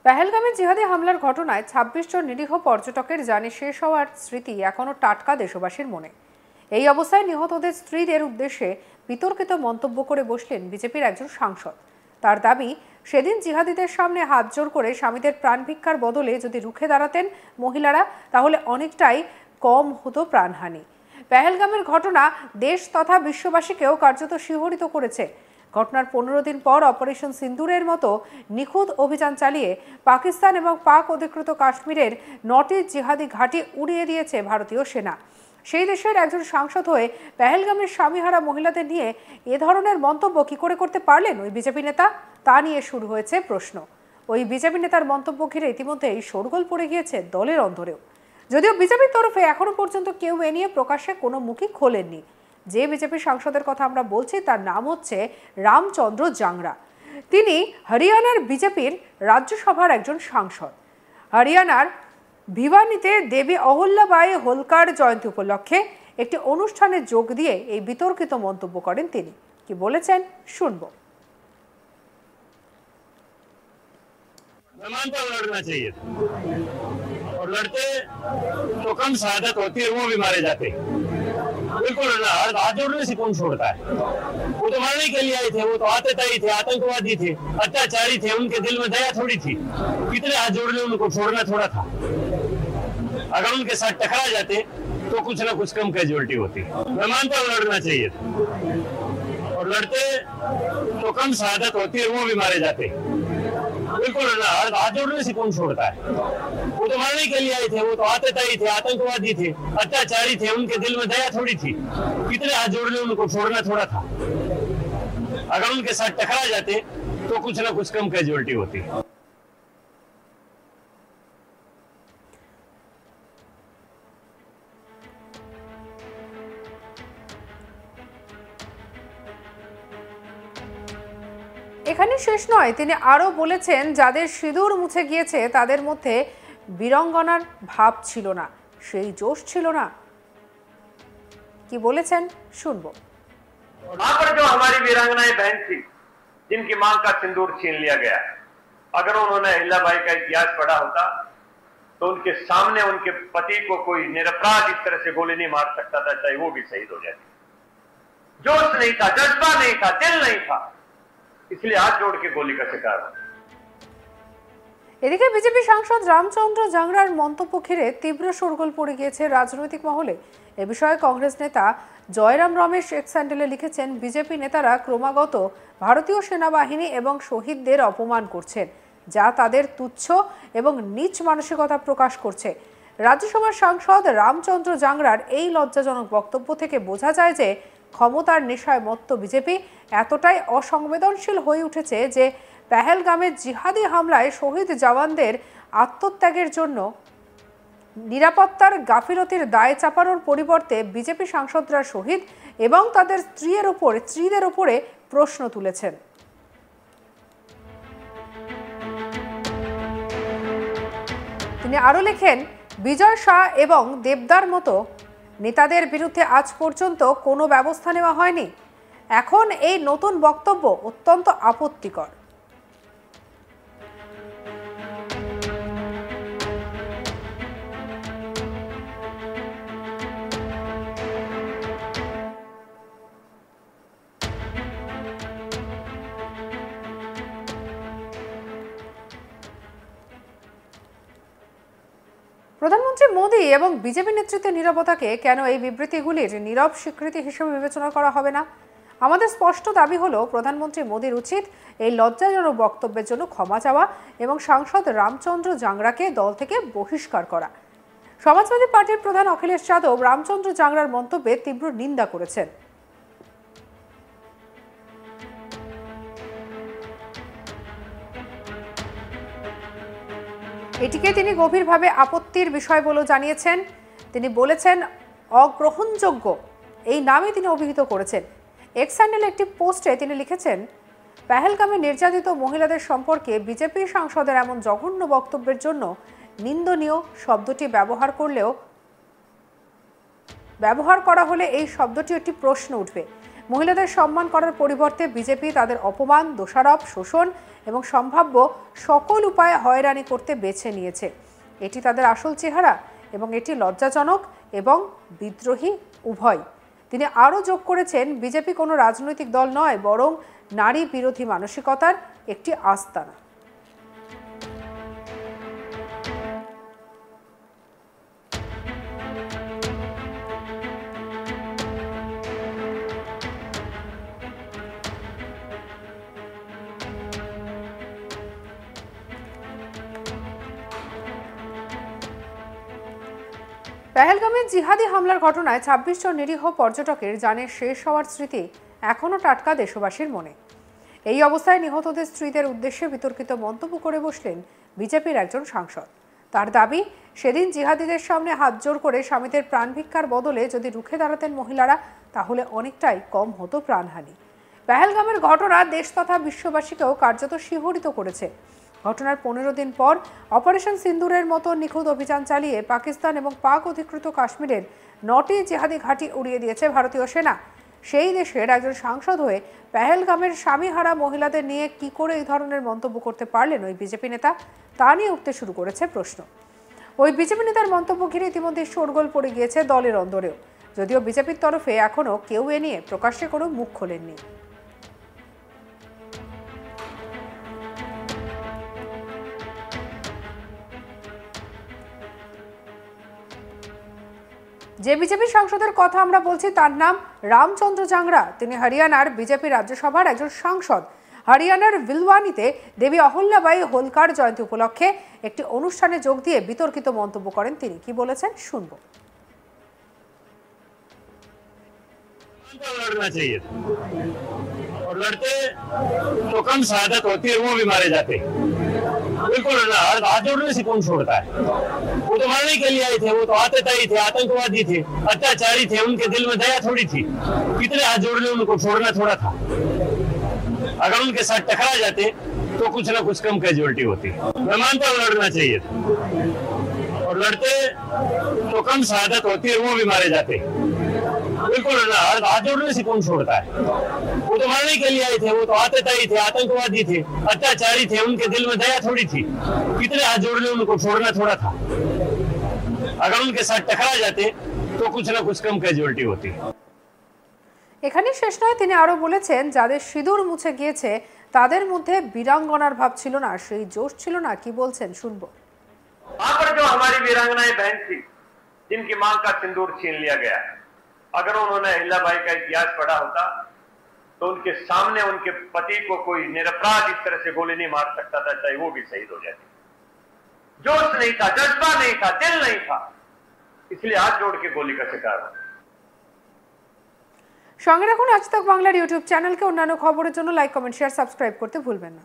পেহেলগামে জিহাদি হামলার ঘটনায় ২৬ জন নিরীহ পর্যটকের জানে শেষ হওয়ার স্মৃতি এখনো টাটকা দেশবাসীর মনে। এই অবস্থায় নিহতদের স্ত্রীদের উদ্দেশ্যে বিতর্কিত মন্তব্য করে বসলেন বিজেপির একজন সাংসদ। তার দাবি, সেদিন জিহাদিদের সামনে হাত জোর করে স্বামীদের প্রাণ ভিক্ষার বদলে যদি রুখে দাঁড়াতেন মহিলারা, তাহলে অনেকটাই কম হতো প্রাণহানি। পেহেলগামের ঘটনা দেশ তথা বিশ্ববাসীকেও কার্যত শিহরিত করেছে। ঘটনার ১৫ দিন পর অপারেশন সিন্দুরের মতো নিখুঁত অভিযান চালিয়ে পাকিস্তান এবং পাক অধিকৃত কাশ্মীরের ৯টি জিহাদি ঘাঁটি উড়িয়ে দিয়েছে ভারতীয় সেনা। সেই দেশের একজন সাংসদ হয়ে পেহেলগামের স্বামীহারা মহিলাদের নিয়ে এ ধরনের মন্তব্য কি করে করতে পারলেন ওই বিজেপি নেতা, তা নিয়ে শুরু হয়েছে প্রশ্ন। ওই বিজেপি নেতার মন্তব্য ঘিরে ইতিমধ্যেই শোরগোল পড়ে গিয়েছে দলের অন্দরেও। যদিও বিজেপির তরফে এখনো পর্যন্ত কেউ এ নিয়ে প্রকাশ্যে কোনো মুখই খোলেননি। যে বিজেপি সাংসদের কথা আমরা বলছি তার নাম হচ্ছে রামচন্দ্র জাংরা। তিনি হরিয়ানার বিজেপির রাজ্যসভার একজন সাংসদ। হরিয়ানার ভিওয়ানিতে দেবী অহল্যাবাই হোলকার জয়ন্তী উপলক্ষে একটি অনুষ্ঠানে যোগ দিয়ে এই বিতর্কিত মন্তব্য করেন তিনি। কি বলেছেন শুনবো। और लड़ते तो कम शहादत होती है, वो भी मारे जाते। बिल्कुल ना, हाथ जोड़ने से कौन छोड़ता है? वो तो मारने के लिए आए थे, वो तो आतताई थे, आतंकवादी थे, अत्याचारी थे, उनके दिल में दया थोड़ी थी। कितने हाथ जोड़ ले, उनको छोड़ना थोड़ा था। अगर उनके साथ टकरा जाते तो कुछ ना कुछ कम कैजुअलिटी होती। मैं मानता हूँ लड़ना चाहिए, और लड़ते तो कम शहादत होती है, वो भी मारे जाते। बिल्कुल ना, हाथ जोड़ने से कौन छोड़ता है? वो तो मारने के लिए आए थे, वो तो आतताई थे, आतंकवादी थे, अत्याचारी थे, उनके दिल में दया थोड़ी थी। कितने हाथ जोड़ ले, उनको छोड़ना थोड़ा था। अगर उनके साथ टकरा जाते तो कुछ ना कुछ कम कैजुअलिटी होती। এখানে শেষ নয়, তিনি আরো বলেছেন যাদের সিঁদুর মুছে গিয়েছে তাদের মধ্যে বীরাঙ্গনার ভাব ছিল না, সেই জোশ ছিল না। কি বলেছেন শুনবো। वहां पर जो हमारी वीरांगनाएं बहन थी जिनकी मां का सिंदूर छीन लिया गया, अगर उन्होंने अहिल्याबाई का इतिहास पढ़ा होता तो उनके सामने उनके पति को कोई निरपराध इस तरह से गोली नहीं मार सकता था, चाहे वो भी शहीद हो जाती। जोश नहीं था, जज्बा नहीं था, दिल नहीं था, इसलिए हाथ जोड़ के गोली का शिकार हो। এদিকে বিজেপি সাংসদ রামচন্দ্র জাংরার মন্তব্য ঘিরে তীব্র শোরগোল পড়ে গিয়েছে রাজনৈতিক মহলে। এ বিষয়ে কংগ্রেস নেতা জয়রাম রমেশ এক্স হ্যান্ডেলে লিখেছেন, বিজেপি নেতারা ক্রমাগত ভারতীয় সেনাবাহিনী এবং শহীদদের অপমান করছেন, যা তাদের তুচ্ছ এবং নীচ মানসিকতা প্রকাশ করছে। রাজ্যসভার সাংসদ রামচন্দ্র জাংরার এই লজ্জাজনক বক্তব্য থেকে বোঝা যায় যে ক্ষমতার নেশায় মত্ত বিজেপি এতটাই অসংবেদনশীল হয়ে উঠেছে যে পেহেলগামের জিহাদি হামলায় শহীদ জওয়ানদের আত্মত্যাগের জন্য নিরাপত্তার গাফিলতির দায় চাপানোর পরিবর্তে বিজেপি সাংসদরা শহীদ এবং তাদের স্ত্রীদের উপরে প্রশ্ন তুলেছেন। তিনি আরো লেখেন, বিজয় শাহ এবং দেবদার মতো নেতাদের বিরুদ্ধে আজ পর্যন্ত কোনো ব্যবস্থা নেওয়া হয়নি। এখন এই নতুন বক্তব্য অত্যন্ত আপত্তিকর। প্রধানমন্ত্রী মোদী এবং বিজেপি নেতৃত্বের নীরবতাকে কেন এই বিবৃতিগুলির নীরব স্বীকৃতি হিসেবে বিবেচনা করা হবে না? আমাদের স্পষ্ট দাবি হলো, প্রধানমন্ত্রী মোদীর উচিত এই লজ্জাজনক বক্তব্যের জন্য ক্ষমা চাওয়া এবং সাংসদ রামচন্দ্র জাংরাকে দল থেকে বহিষ্কার করা। সমাজবাদী পার্টির প্রধান অখিলেশ যাদব রামচন্দ্র জাংরার মন্তব্যে তীব্র নিন্দা করেছেন। এটিকে তিনি গভীরভাবে আপত্তির বিষয় বলে জানিয়েছেন। তিনি বলেছেন, অগ্রহণযোগ্য এই নামে তিনি অভিহিত করেছেন। এক্স হ্যান্ডেলে একটি পোস্টে তিনি লিখেছেন, পেহেলগামে নির্যাতিত মহিলাদের সম্পর্কে বিজেপি সাংসদের এমন জঘন্য বক্তব্যের জন্য নিন্দনীয় শব্দটি ব্যবহার করা হলে এই শব্দটি একটি প্রশ্ন উঠবে। মহিলাদের সম্মান করার পরিবর্তে বিজেপি তাদের অপমান, দোষারোপ, শোষণ এবং সম্ভাব্য সকল উপায়ে হয়রানি করতে বেছে নিয়েছে। এটি তাদের আসল চেহারা এবং এটি লজ্জাজনক এবং বিদ্রোহী উভয়। তিনি আরও যোগ করেছেন, বিজেপি কোনো রাজনৈতিক দল নয়, বরং নারী বিরোধী মানসিকতার একটি আস্তানা। পেহেলগামে জিহাদি হামলার ঘটনায় ২৬ জন নিরীহ পর্যটকের জানে শেষ হওয়ার স্মৃতি এখনও টাটকা দেশবাসীর মনে। এই অবস্থায় নিহতদের স্ত্রীদের উদ্দেশ্যে বিতর্কিত মন্তব্য করে বসলেন বিজেপির একজন সাংসদ। তার দাবি, সেদিন জিহাদিদের সামনে হাত জোর করে স্বামীদের প্রাণ ভিক্ষার বদলে যদি রুখে দাঁড়াতেন মহিলারা, তাহলে অনেকটাই কম হতো প্রাণহানি। পেহেলগামের ঘটনা দেশ তথা বিশ্ববাসীকেও কার্যত শিহরিত করেছে। ঘটনার ১৫ দিন পর অপারেশন সিন্দুরের মতো নিখুঁত অভিযান চালিয়ে পাকিস্তান এবং পাক অধিকৃত কাশ্মীরের ৯টি জিহাদি ঘাঁটি উড়িয়ে দিয়েছে ভারতীয় সেনা। সেই দেশের একজন সাংসদ হয়ে পেহেলগামের স্বামীহারা মহিলাদের নিয়ে কি করে এই ধরনের মন্তব্য করতে পারলেন ওই বিজেপি নেতা, তা নিয়ে উঠতে শুরু করেছে প্রশ্ন। ওই বিজেপি নেতার মন্তব্য ঘিরে ইতিমধ্যে শোরগোল পড়ে গিয়েছে দলের অন্দরেও, যদিও বিজেপির তরফে এখনও কেউ এ নিয়ে প্রকাশ্যে কোনো মুখ খোলেননি। যে বিজেপি সাংসদের কথা আমরা বলছি তার নাম রামচন্দ্র জাংরা। তিনি হরিয়ানার বিজেপি রাজ্যসভার একজন সাংসদ। হরিয়ানার ভিলওয়ানিতে দেবী অহল্যাবাই হোলকার জয়ন্তী উপলক্ষে একটি অনুষ্ঠানে যোগ দিয়ে বিতর্কিত মন্তব্য করেন তিনি। কি বলেছেন শুনবো। लड़ना चाहिए और लड़ते तो कम शहादत होती है, वो भी मारे जाते। बिल्कुल ना, हाथ जोड़ने से कौन छोड़ता है? वो तो मारने के लिए आए थे, वो तो आतताई थे, आतंकवादी थे, अत्याचारी थे, उनके दिल में दया थोड़ी थी। कितने हाथ जोड़ने उनको छोड़ना थोड़ा था। अगर उनके साथ टकरा जाते तो कुछ ना कुछ कम कैजुअलिटी होती। मैं मानता हूँ लड़ना चाहिए और लड़ते तो कम शहादत होती है, वो भी मारे जाते। बिल्कुल ना, हाथ जोड़ने से कौन छोड़ता है? वो तो मारने के लिए आए थे, वो तो आतताई थे, आतंकवादी थे, अत्याचारी थे, उनके दिल में दया थोड़ी थी। कितने हाथ जोड़ने उनको छोड़ना थोड़ा था। अगर उनके साथ टकरा जाते तो कुछ ना कुछ कम कैजुअलिटी होती। এখানে শেষ নয়, তিনি আরো বলেছেন, যাদের সিঁদুর মুছে গিয়েছে তাদের মধ্যে বীরাঙ্গনার ভাব ছিল না, সেই জোশ ছিল না। কি বলছেন শুনবো। वहां पर जो हमारी वीरांगनाएं बहन थी, जिनकी मां का सिंदूर छीन लिया गया, अगर उन्होंने अहिल्याबाई का इतिहास पढ़ा होता तो उनके सामने उनके पति को कोई निरपराध इस तरह से गोली नहीं मार सकता था, चाहे वो भी शहीद हो जाती। जोश नहीं था, जज्बा नहीं था, दिल नहीं था, इसलिए हाथ जोड़ के गोली का शिकार हो। সঙ্গে রাখুন আজ তাক বাংলার ইউটিউব চ্যানেলকে। অন্যান্য খবরের জন্য লাইক, কমেন্ট, শেয়ার, সাবস্ক্রাইব করতে ভুলবেন না।